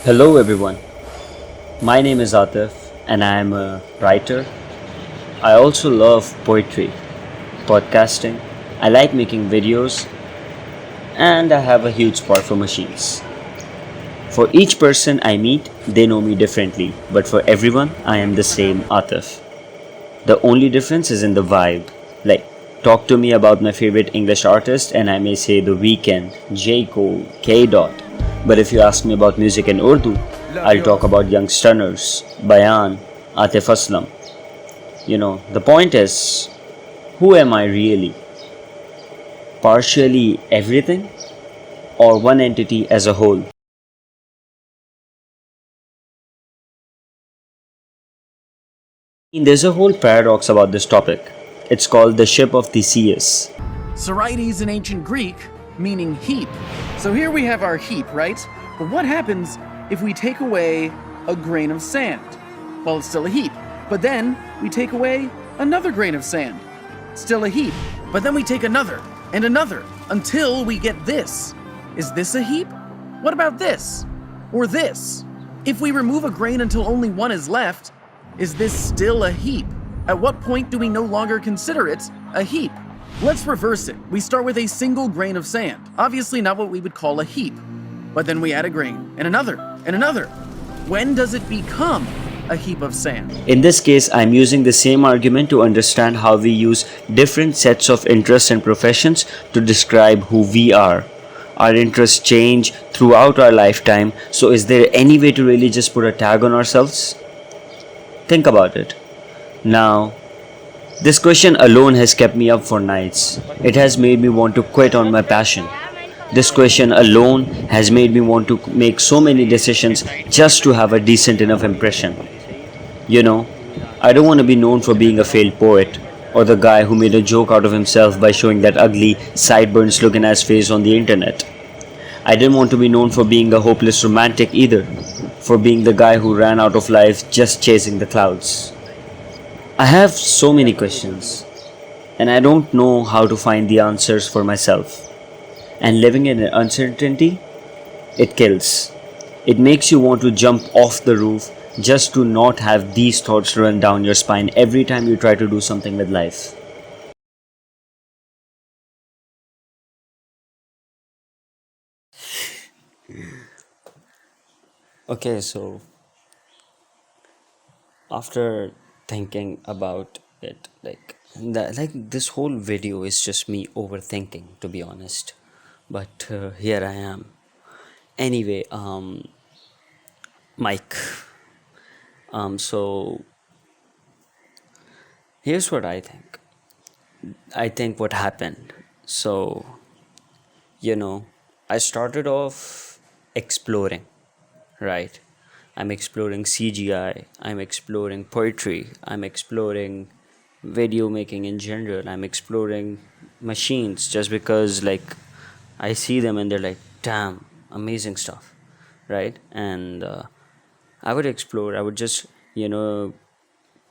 Hello everyone, my name is Atif and I am a writer. I also love poetry, podcasting, I like making videos, and I have a huge spot for machines. For each person I meet, they know me differently, but for everyone, I am the same Atif. The only difference is in the vibe. Like, talk to me about my favorite English artist, and I may say The Weeknd, J. Cole, K. Dot. But if you ask me about music in Urdu, I'll talk about young stunners, Bayan, Atif Aslam. The point is, who am I really? Partially everything, or one entity as a whole? There's a whole paradox about this topic. It's called the ship of Theseus. Sorites in ancient Greek, meaning heap. So here we have our heap, right? But what happens if we take away a grain of sand? Well, it's still a heap. But then we take away another grain of sand. Still a heap. But then we take another and another until we get this. Is this a heap? What about this? Or this? If we remove a grain until only one is left, is this still a heap? At what point do we no longer consider it a heap? Let's reverse it. We start with a single grain of sand, obviously not what we would call a heap. But then we add a grain, and another, and another. When does it become a heap of sand? In this case, I'm using the same argument to understand how we use different sets of interests and professions to describe who we are. Our interests change throughout our lifetime, so is there any way to really just put a tag on ourselves? Think about it. Now, this question alone has kept me up for nights. It has made me want to quit on my passion. This question alone has made me want to make so many decisions just to have a decent enough impression. You know, I don't want to be known for being a failed poet or the guy who made a joke out of himself by showing that ugly sideburns look in his face on the internet. I didn't want to be known for being a hopeless romantic either, for being the guy who ran out of life just chasing the clouds. I have so many questions, and I don't know how to find the answers for myself. And living in uncertainty, it kills. It makes you want to jump off the roof just to not have these thoughts run down your spine every time you try to do something with life. Okay, so after thinking about it, this whole video is just me overthinking, to be honest. But here I am. Anyway, Mike. So here's what I think. I think what happened. So, you know, I started off exploring, right? I'm exploring CGI, I'm exploring poetry, I'm exploring video making in general, I'm exploring machines just because, like, I see them and they're like, damn, amazing stuff, right? And I would explore, I would just, you know,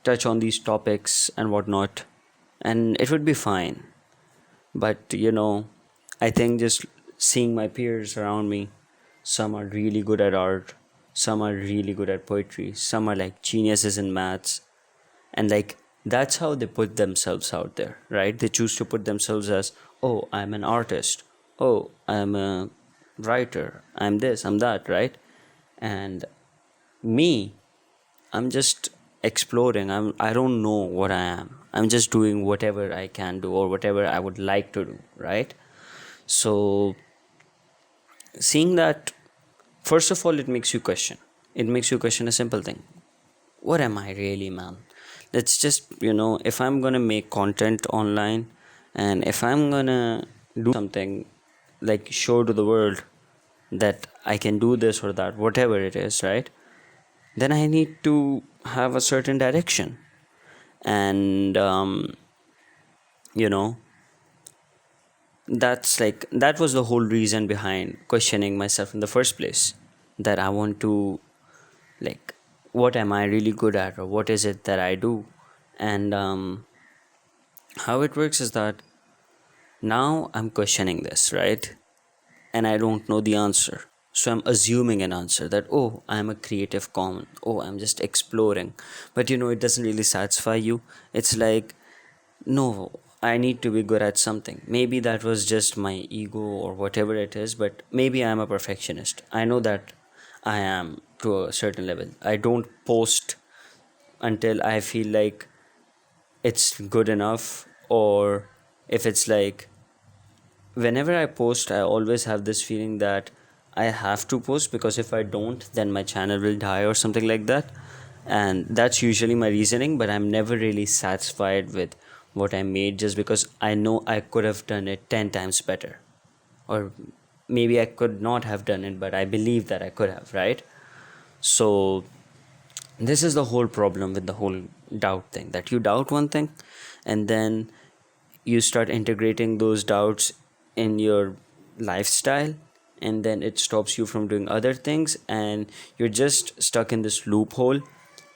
touch on these topics and whatnot, and it would be fine. But I think just seeing my peers around me, some are really good at art, some are really good at poetry, some are like geniuses in maths, and like that's how they put themselves out there, right? They choose to put themselves as, oh, I'm an artist, oh, I'm a writer, I'm this, I'm that, right? And me, I'm just exploring. I don't know what I am. I'm just doing whatever I can do or whatever I would like to do, right? So seeing that, first of all, it makes you question. It makes you question a simple thing. What am I really, man? Let's just, if I'm gonna make content online and if I'm gonna do something, like show to the world that I can do this or that, whatever it is, right? Then I need to have a certain direction. And, you know, that was the whole reason behind questioning myself in the first place. That I want to, like, what am I really good at, or what is it that I do? And how it works is that now I'm questioning this, right? And I don't know the answer. So I'm assuming an answer that, oh, I'm a creative common. Oh, I'm just exploring. But it doesn't really satisfy you. It's like, no, I need to be good at something. Maybe that was just my ego or whatever it is, but maybe I'm a perfectionist. I know that I am to a certain level. I don't post until I feel like it's good enough, or if it's like, whenever I post, I always have this feeling that I have to post, because if I don't, then my channel will die or something like that. And that's usually my reasoning, but I'm never really satisfied with what I made, just because I know I could have done it 10 times better. Or maybe I could not have done it, but I believe that I could have, right? So this is the whole problem with the whole doubt thing, that you doubt one thing and then you start integrating those doubts in your lifestyle, and then it stops you from doing other things, and you're just stuck in this loophole.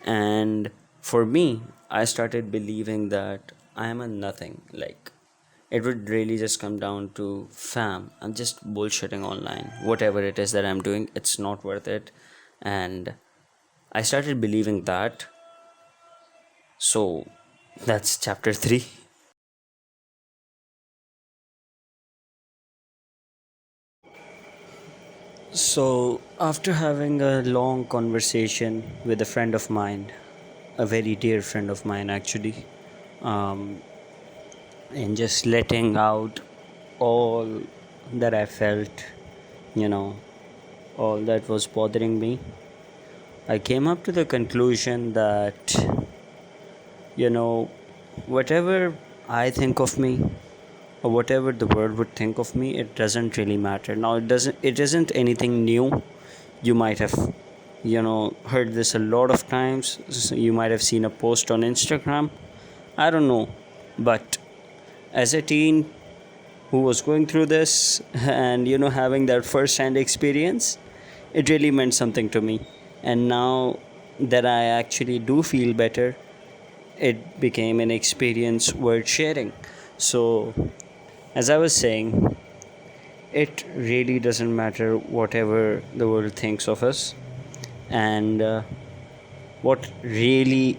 And for me, I started believing that I am a nothing. Like, it would really just come down to, fam, I'm just bullshitting online. Whatever it is that I'm doing, it's not worth it. And I started believing that. So that's chapter 3. So, after having a long conversation with a friend of mine, a very dear friend of mine actually, um, and just letting out all that I felt, you know, all that was bothering me, I came up to the conclusion that, whatever I think of me, or whatever the world would think of me, it doesn't really matter. Now, it isn't anything new. You might have heard this a lot of times. You might have seen a post on Instagram, I don't know. But as a teen who was going through this, and having that first hand experience, it really meant something to me. And now that I actually do feel better, it became an experience worth sharing. So, as I was saying, it really doesn't matter whatever the world thinks of us. And what really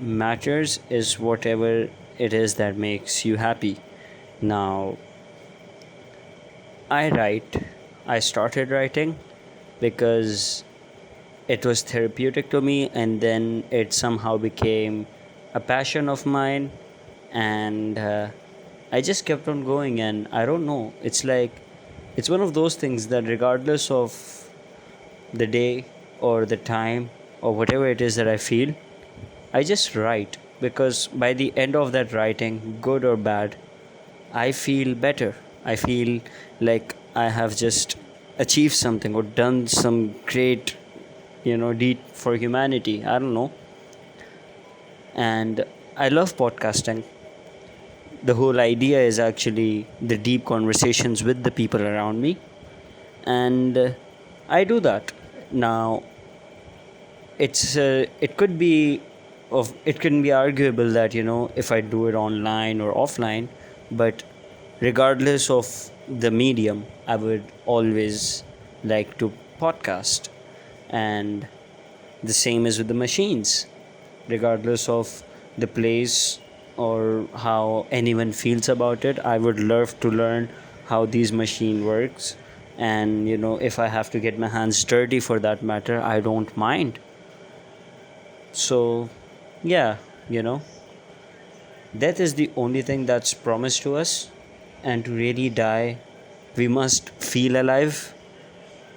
matters is whatever it is that makes you happy. Now, I started writing because it was therapeutic to me, and then it somehow became a passion of mine. And I just kept on going, and I don't know, it's like, it's one of those things that regardless of the day or the time or whatever it is that I feel, I just write, because by the end of that writing, good or bad, I feel better. I feel like I have just achieved something or done some great, deed for humanity. I don't know. And I love podcasting. The whole idea is actually the deep conversations with the people around me. And I do that. Now, it could be it can be arguable that if I do it online or offline, but regardless of the medium, I would always like to podcast. And the same is with the machines, regardless of the place or how anyone feels about it, I would love to learn how these machine works. And if I have to get my hands dirty for that matter, I don't mind. So, yeah, death is the only thing that's promised to us, and to really die, we must feel alive.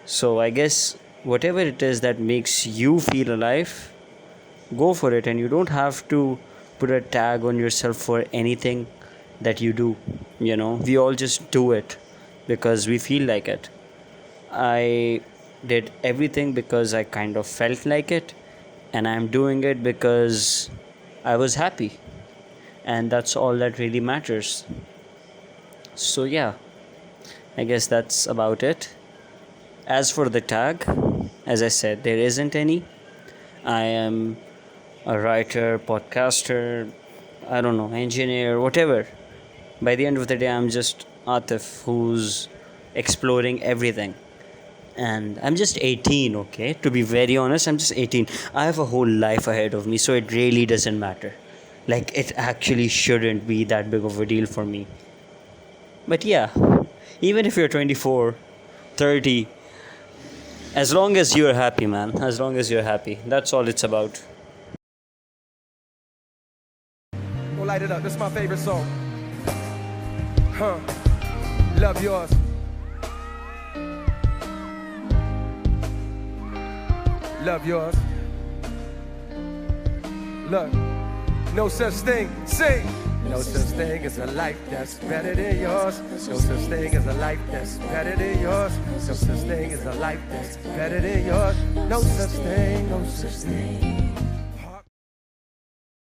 So, I guess whatever it is that makes you feel alive, go for it, and you don't have to put a tag on yourself for anything that you do. We all just do it because we feel like it. I did everything because I kind of felt like it, and I'm doing it because I was happy, and that's all that really matters. So, yeah, I guess that's about it. As for the tag, as I said, there isn't any. I am a writer, podcaster, I don't know, engineer, whatever. By the end of the day, I'm just Atif, who's exploring everything. and I'm just 18, okay? To be very honest, I'm just 18. I have a whole life ahead of me, so it really doesn't matter. Like, it actually shouldn't be that big of a deal for me. But yeah, even if you're 24, 30, as long as you're happy, man, as long as you're happy, that's all it's about. Go light it up. This is my favorite song. Huh. Love yours. Love yours. Look, no such thing. Sing. No such thing as a life that's better than yours. No such thing as a life that's better than yours. No such thing as a life that's better than yours. No such thing, no such thing.